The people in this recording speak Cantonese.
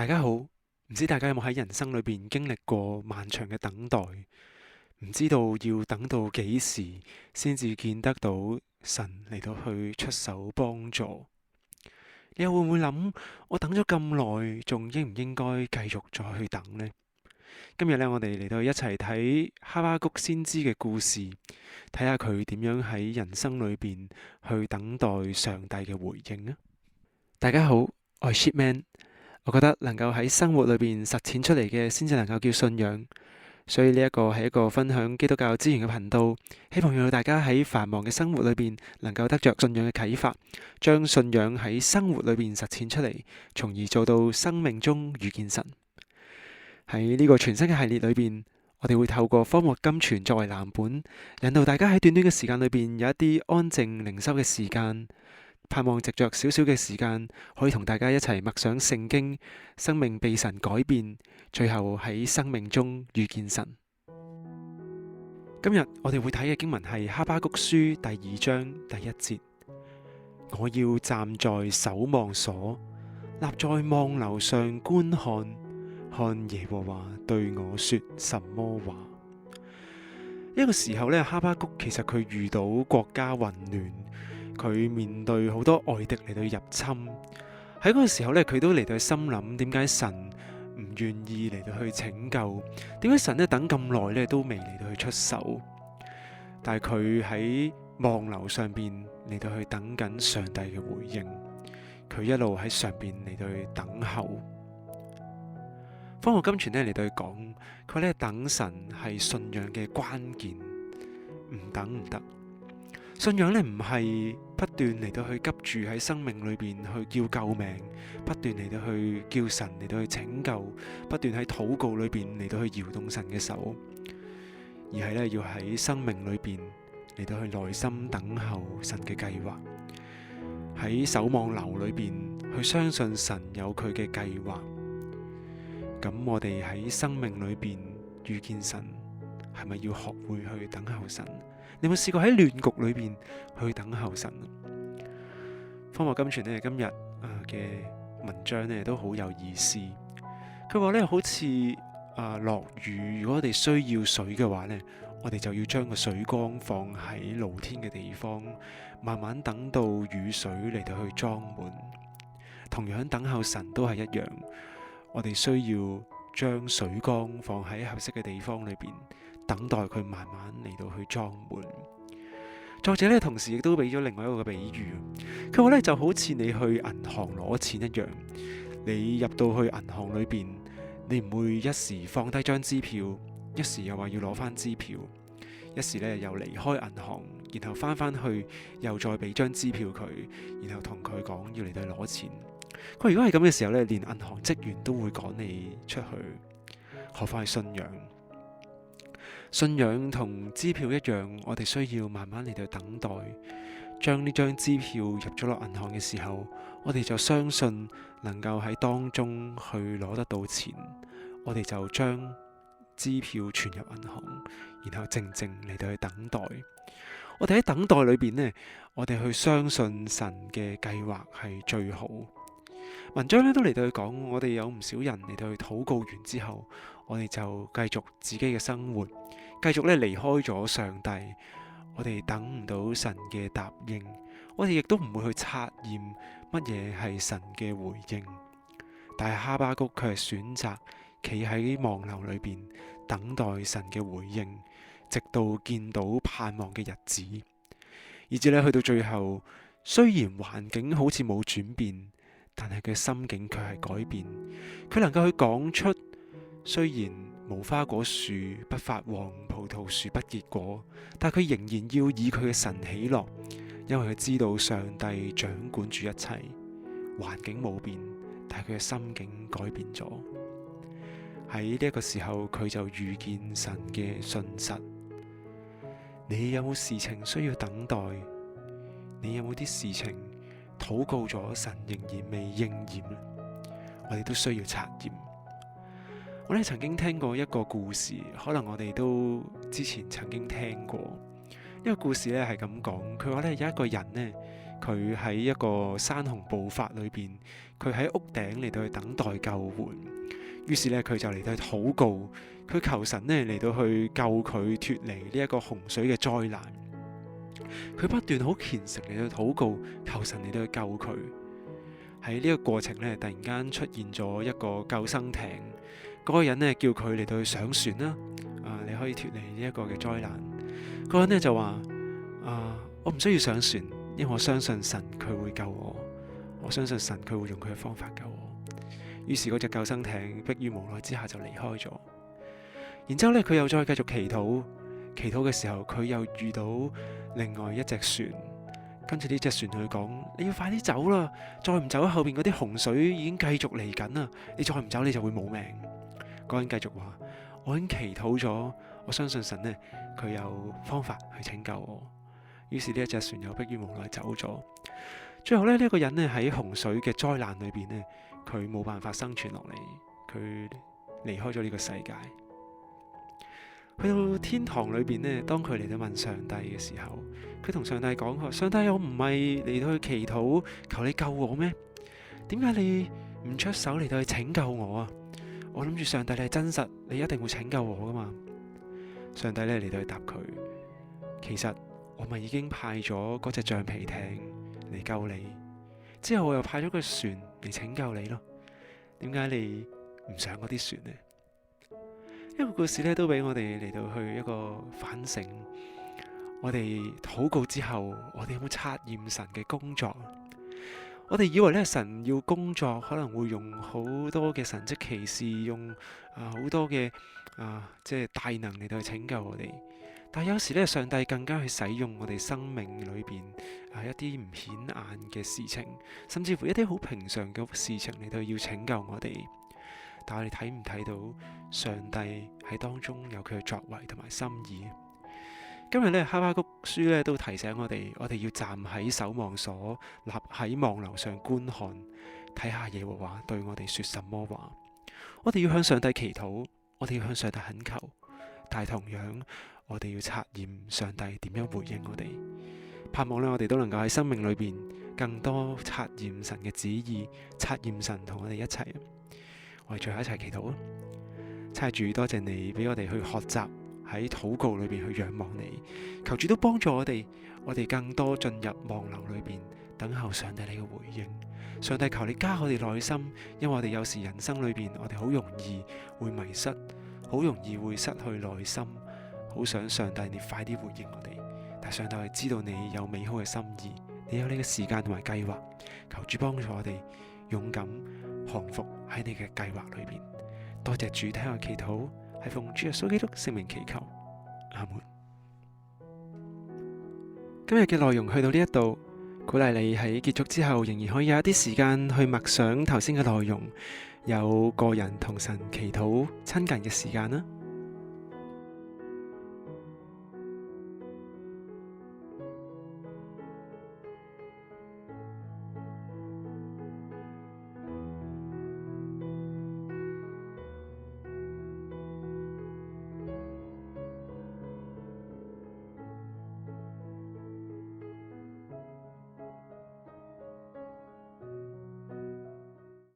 大家好，唔知大家有冇喺人生裏邊經歷過漫長嘅等待，唔知道要等到幾時先至見得到神嚟到去出手幫助。你又會唔會諗，我等咗咁耐，仲應唔應該繼續再去等呢？今日呢，我哋嚟到一齊睇哈巴谷先知嘅故事，睇下佢點樣喺人生裏邊去等待上帝嘅回應啊！大家好，我係 Shipman。我覺得能夠喺生活裏邊實踐出嚟嘅，先至能夠叫信仰。所以呢一個係一個分享基督教資源嘅頻道，希望讓到大家喺繁忙嘅生活裏邊，能夠得着信仰嘅啟發，將信仰喺生活裏邊實踐出嚟，從而做到生命中遇見神。喺呢個全新嘅系列裏邊，我哋會透過荒漠甘泉作為藍本，引導大家喺短短嘅時間裏邊有一啲安靜靈修嘅時間。盼望藉着少少嘅時間，可以同大家一齊默想聖經，生命被神改變，最後喺生命中遇見神。今日我哋會睇嘅經文係哈巴谷書第2章第1節。我要站在守望所，立在望樓上觀看，看耶和華對我說什麼話。呢個時候呢，哈巴谷其實佢遇到國家混亂。佢面對好多外敵嚟到入侵，喺嗰個時候呢，佢都嚟到去心諗，點解神唔願意嚟到去拯救？點解神呢等咁耐呢都未嚟到去出手？但係佢喺望樓上邊嚟到去等緊上帝嘅回應，佢一路喺上邊嚟到去等候。荒漠甘泉呢嚟到去講，佢呢等神係信仰嘅關鍵，唔等唔得。信仰呢唔係不斷嚟到去急住喺生命裏邊去叫救命，不斷嚟到去叫神嚟到去拯救，不斷喺禱告裏邊嚟到去搖動神嘅手，而係呢要喺生命裏邊嚟到去耐心等候神嘅計劃，喺守望樓裏邊去相信神有佢嘅計劃。咁我哋喺生命裏邊遇見神，係咪要學會去等候神？你有冇試過喺亂局裏邊去等候神？荒漠甘泉呢今日嘅文章呢都好有意思。佢話呢好似落雨，如果我哋需要水嘅話呢，我哋就要將個水缸放喺露天嘅地方，慢慢等到雨水嚟到去裝滿。同樣等候神都係一樣，我哋需要將水缸放喺合適嘅地方裏邊，等待佢慢慢嚟到去裝滿。作者呢同時亦都俾咗另外一個比喻，佢話呢就好似你去銀行攞錢一樣，你入到去銀行裏邊，你唔會一時放低張支票，一時又話要攞翻支票，一時呢又離開銀行，然後翻返去又再俾張支票佢，然後同佢講要嚟到攞錢。佢如果係咁嘅時候呢，連銀行職員都會趕你出去，何況係信仰？信仰同支票一樣，我哋需要慢慢嚟到等待。將呢張支票入咗落銀行嘅時候，我哋就相信能夠喺當中去攞得到錢，我哋就將支票存入銀行，然後靜靜嚟到去等待。我哋喺等待裏邊呢，我哋去相信神嘅計劃係最好。文章呢都嚟到去講，我哋有唔少人嚟到去禱告完之後，我哋就繼續自己嘅生活，繼續咧離開咗上帝，我哋等唔到神嘅答應，我哋亦都唔會去測驗乜嘢係神嘅回應。但係哈巴谷佢係選擇企喺望樓裏邊等待神嘅回應，直到見到盼望嘅日子，以至咧去到最後，雖然環境好似冇轉變，但係佢心境卻係改變。佢能夠去講出，雖然無花果樹不發旺，葡萄樹不結果，但佢仍然要以佢嘅神喜樂，因為佢知道上帝掌管住一切，環境冇變，但係佢嘅心境改變咗。喺呢一個時候，佢就遇見神嘅信實。你有冇事情需要等待？你有冇啲事情禱告咗，神仍然未應驗？我哋都需要察驗。我哋曾經聽過一個故事，可能我哋都之前曾經聽過。呢個故事呢係咁講，佢話呢有一個人呢，佢喺一個山洪暴發裏邊，佢喺屋頂嚟到去等待救援。於是呢，佢就嚟到去禱告，佢求神呢嚟到去救佢脫離呢一個洪水嘅災難。佢不斷好虔誠嚟到禱告，求神嚟到去救佢。喺呢個過程呢，突然間出現咗一個救生艇，嗰個人呢叫佢嚟到去上船啦。你可以脫離呢一個嘅災難。嗰個人呢就話：我唔需要上船，因為我相信神佢會救我，我相信神佢會用佢嘅方法救我。於是嗰隻救生艇迫於無奈之下就離開咗。然之後呢，佢又再繼續祈禱，祈禱嘅時候佢又遇到另外一隻船。跟住呢隻船同佢講：你要快啲走啦，再唔走後邊嗰啲洪水已經繼續嚟緊啦，你再唔走你就會冇命。嗰人繼續話：我已經祈禱咗，我相信神呢，佢有方法去拯救我。於是呢一隻船又迫於無奈走咗。最後呢，呢一個人呢喺洪水嘅災難裏邊呢，佢冇辦法生存落嚟，佢離開咗呢個世界。去到天堂裏邊呢，當佢嚟到問上帝嘅時候，佢同上帝講：上帝，我唔係嚟到去祈禱求你救我咩？點解你唔出手嚟到去拯救我啊？我諗住上帝你係真實，你一定會拯救我噶嘛。上帝呢嚟到去答佢：其實我咪已經派咗嗰隻橡皮艇嚟救你，之後我又派咗個船嚟拯救你咯。點解你唔上嗰啲船呢？呢個故事咧都俾我哋嚟到去一個反省。我哋禱告之後，我哋有冇察驗神嘅工作？我哋以為咧神要工作，可能會用好多嘅神蹟奇事，用好多嘅即係大能嚟到去拯救我哋。但係有時咧，上帝更加去使用我哋生命裏邊一啲唔顯眼嘅事情，甚至乎一啲好平常嘅事情嚟到要拯救我哋。但我哋睇唔睇到上帝喺當中有佢嘅作為同埋心意？今日呢，哈巴谷書呢都提醒我哋要站喺守望所，立喺望樓上觀看，睇下耶和華對我哋說什麼話。我哋要向上帝祈禱，我哋要向上帝懇求，但係同樣我哋要察驗上帝點樣回應我哋。盼望呢，我哋都能夠喺生命裏邊更多察驗神嘅旨意，察驗神同我哋一齊。我哋最後一齊祈禱啊！差主，多謝你俾我哋去學習喺禱告裏邊去仰望你，求主都幫助我哋更多進入望樓裏邊等候上帝你嘅回應。上帝，求你加我哋耐心，因為我哋有時人生裏邊我哋好容易會迷失，好容易會失去耐心，好想上帝你快啲回應我哋。但上帝，我哋知道你有美好嘅心意，你有你嘅時間同埋計劃，求主幫助我哋勇敢降服喺你嘅計劃裏邊。多謝主聽我祈禱，係奉主耶穌基督聖名祈求，阿門。今日嘅內容去到呢一度，鼓勵你喺結束之後仍然可以有一啲時間去默想頭先嘅內容，有個人同神祈禱親近嘅時間啦。